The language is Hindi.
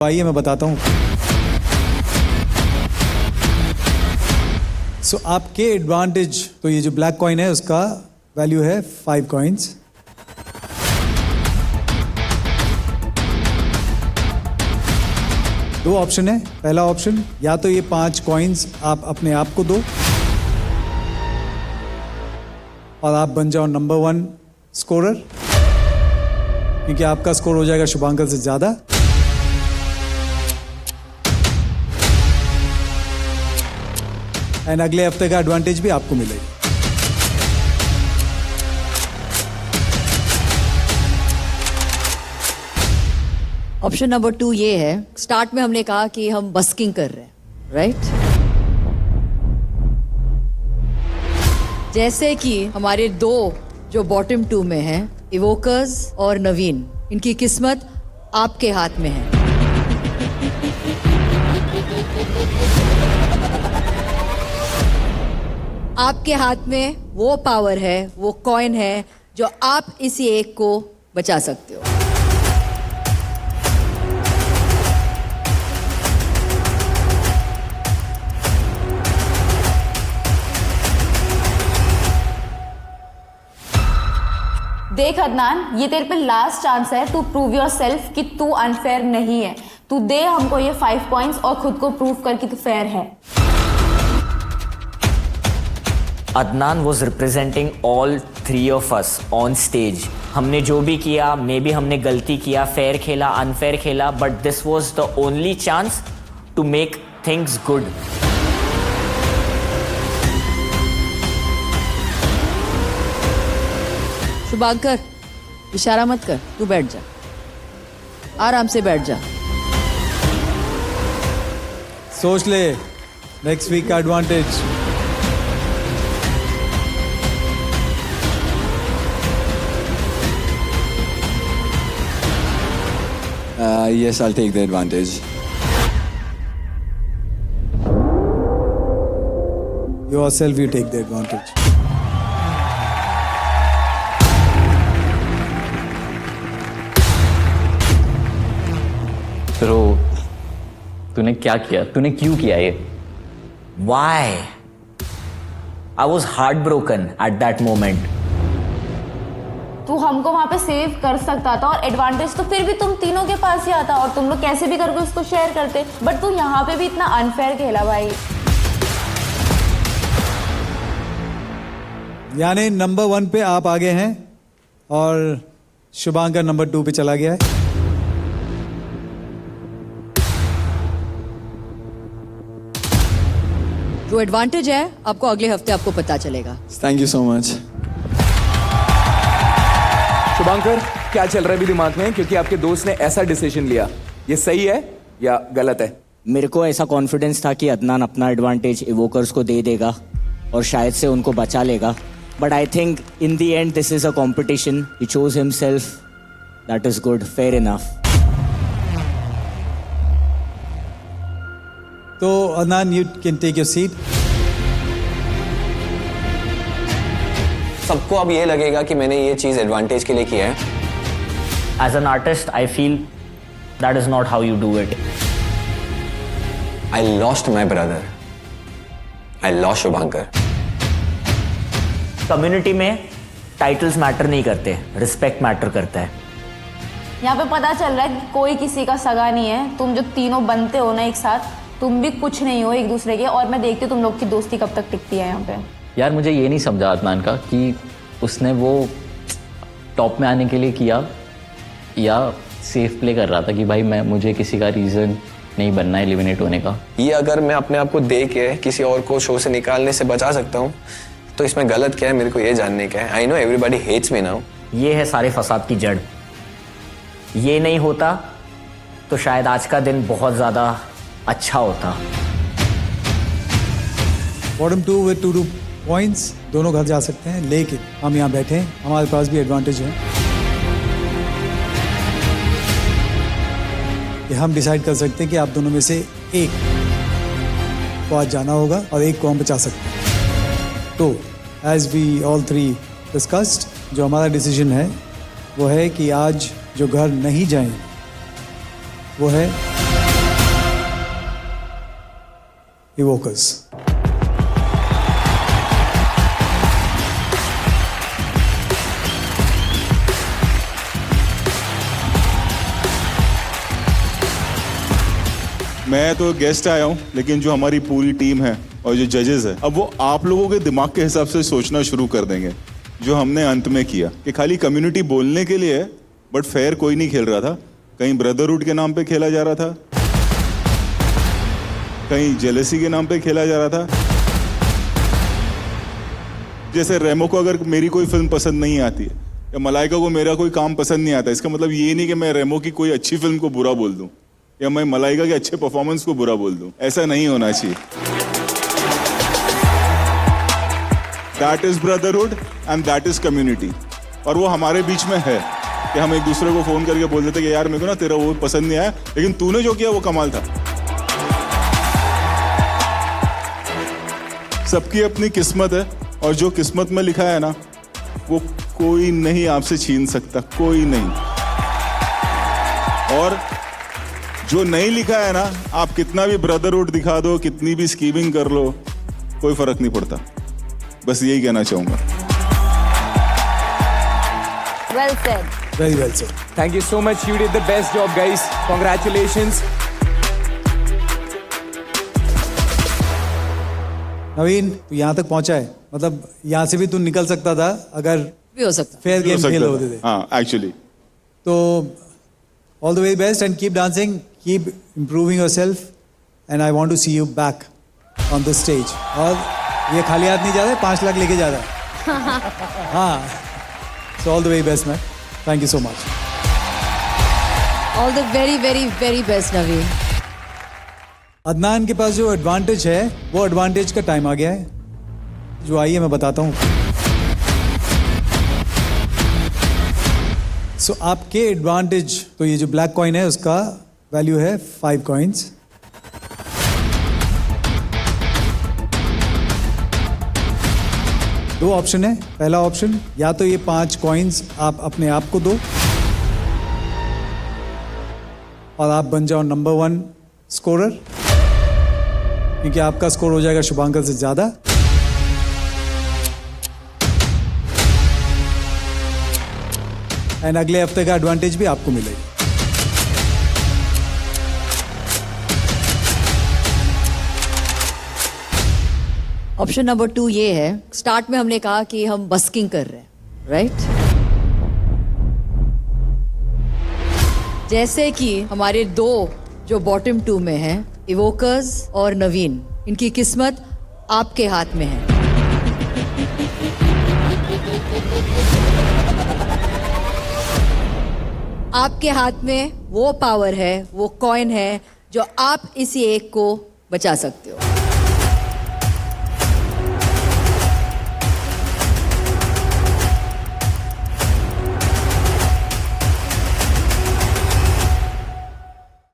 आइए मैं बताता हूँ। सो आपके एडवांटेज, तो ये जो ब्लैक कॉइन है उसका वैल्यू है 5 कॉइन्स। दो ऑप्शन है। पहला ऑप्शन, या तो ये 5 कॉइन्स आप अपने आप को दो और आप बन जाओ नंबर 1 स्कोरर, क्योंकि आपका स्कोर हो जाएगा शुभांकर से ज्यादा। एंड अगले हफ्ते का एडवांटेज भी आपको मिलेगा। ऑप्शन नंबर 2 ये है, स्टार्ट में हमने कहा कि हम बस्किंग कर रहे हैं, राइट? जैसे कि हमारे दो जो बॉटम 2 में हैं, इवोकर्स और नवीन, इनकी किस्मत आपके हाथ में है। आपके हाथ में वो पावर है, वो कॉइन है जो आप इसी एक को बचा सकते हो। देख अदनान, ये तेरे पे लास्ट चांस है टू प्रूव योर सेल्फ कि तू अनफेयर नहीं है। तू दे हमको ये 5 पॉइंट्स और खुद को प्रूव कर कि तू फेयर है। Adnan was representing all 3 of us on stage. हमने जो भी किया, मे बी हमने गलती किया, फेयर खेला, अनफेयर खेला, but this was the only chance to make things good. Shubhankar, इशारा मत कर, तू बैठ जा, आराम से बैठ जा। सोच ले नेक्स्ट वीक का advantage. Yes, I'll take the advantage. Yourself, you take the advantage. तो तूने क्या किया? तूने क्यों किया ये? Why? I was heartbroken at that moment. तू हमको वहां पे सेव कर सकता था और एडवांटेज तो फिर भी तुम तीनों के पास ही आता और तुम लोग कैसे भी करके उसको शेयर करते, बट तू यहाँ पे भी इतना अनफेयर खेला भाई। यानी नंबर 1 पे आप आगे हैं और शुभांकर नंबर 2 पे चला गया है। जो एडवांटेज है आपको अगले हफ्ते आपको पता चलेगा। Thank you so much. Shubhankar, क्या चल रहा है भी दिमाग में? क्योंकि आपके दोस्त ने ऐसा डिसीजन लिया, ये सही है या गलत है? मेरे को ऐसा कॉन्फिडेंस था कि अदनान अपना एडवांटेज इवोकर्स को दे देगा और शायद से उनको बचा लेगा, but I think in the end this is a competition. He chose himself, that is good, fair enough. तो Adnan, you can take your seat. सबको अब ये लगेगा कि मैंने ये चीज एडवांटेज के लिए किया है। As an artist I feel that is not how you do it. I lost my brother, I lost Shubhankar. Community में टाइटल्स मैटर नहीं करते, रिस्पेक्ट मैटर करता है। यहाँ पे पता चल रहा है कि कोई किसी का सगा नहीं है। तुम जो तीनों बनते हो ना एक साथ, तुम भी कुछ नहीं हो एक दूसरे के, और मैं देखती हूँ तुम लोग की दोस्ती कब तक टिकती है यहाँ पे। यार मुझे ये नहीं समझा अदनान का कि उसने वो टॉप में आने के लिए किया या सेफ प्ले कर रहा था कि भाई मुझे किसी का रीज़न नहीं बनना है एलिमिनेट होने का। ये अगर मैं अपने आप को दे के किसी और को शो से निकालने से बचा सकता हूँ तो इसमें गलत क्या है, मेरे को ये जानने का है। I know everybody hates me now. ये है सारे फसाद की जड़। ये नहीं होता तो शायद आज का दिन बहुत ज़्यादा अच्छा होता। बॉटम 2 विद 2 पॉइंट्स, दोनों घर जा सकते हैं, लेकिन हम यहाँ बैठे हैं, हमारे पास भी एडवांटेज है कि हम डिसाइड कर सकते हैं कि आप दोनों में से एक को आज जाना होगा और एक को हम बचा सकते हैं। तो एज वी ऑल 3 डिस्कस्ड, जो हमारा डिसीजन है वो है कि आज जो घर नहीं जाएं वो है evokers. मैं तो गेस्ट आया हूँ, लेकिन जो हमारी पूरी टीम है और जो जजेस है, अब वो आप लोगों के दिमाग के हिसाब से सोचना शुरू कर देंगे। जो हमने अंत में किया कि खाली कम्युनिटी बोलने के लिए है, बट फेयर कोई नहीं खेल रहा था। कहीं ब्रदरहुड के नाम पे खेला जा रहा था, कहीं जेलसी के नाम पे खेला जा रहा था। जैसे रेमो को अगर मेरी कोई फिल्म पसंद नहीं आती है या मलाइका को मेरा कोई काम पसंद नहीं आता, इसका मतलब ये नहीं कि मैं रेमो की कोई अच्छी फिल्म को बुरा बोल दूं या मैं मलाइका के अच्छे परफॉर्मेंस को बुरा बोल दूं। ऐसा नहीं होना चाहिए। That is brotherhood and that is community. और वो हमारे बीच में है कि हम एक दूसरे को फोन करके बोल देते कि यार मेरे को ना तेरा वो पसंद नहीं आया, लेकिन तूने जो किया वो कमाल था। सबकी अपनी किस्मत है और जो किस्मत में लिखा है ना, वो कोई नहीं आपसे छीन सकता, कोई नहीं। और जो नहीं लिखा है ना, आप कितना भी ब्रदरहुड दिखा दो, कितनी भी स्कीमिंग कर लो, कोई फर्क नहीं पड़ता। बस यही कहना चाहूंगा। Well said. Very well said. Thank you so much. You did the best job, guys. Congratulations. नवीन, तू यहाँ तक पहुंचा है, मतलब यहाँ से भी तू निकल सकता था अगर भी हो सकता। फेयर गेम खेल होते थे। हाँ, एक्चुअली। तो all the very best and keep dancing, keep improving yourself and I want to see you back on the stage. और ये खाली हाथ नहीं जा रहा है, 5 लाख लेके जा रहा है। हाँ, so all the very best man, thank you so much. All the very very very best Naveen. Adnan के पास जो एडवांटेज है, वो एडवांटेज का टाइम आ गया है। जो आइए मैं बताता हूँ। सो आपके एडवांटेज, तो ये जो ब्लैक कॉइन है उसका वैल्यू है 5 कॉइन्स। दो ऑप्शन है। पहला ऑप्शन, या तो ये 5 कॉइन्स आप अपने आप को दो और आप बन जाओ नंबर 1 स्कोरर, क्योंकि आपका स्कोर हो जाएगा शुभांकर से ज्यादा। एंड अगले हफ्ते का एडवांटेज भी आपको मिलेगा। ऑप्शन नंबर 2 ये है, स्टार्ट में हमने कहा कि हम बस्किंग कर रहे हैं, राइट? जैसे कि हमारे 2 जो बॉटम 2 में हैं, इवोकर्स और नवीन, इनकी किस्मत आपके हाथ में है। आपके हाथ में वो पावर है, वो कॉइन है जो आप इसी एक को बचा सकते हो।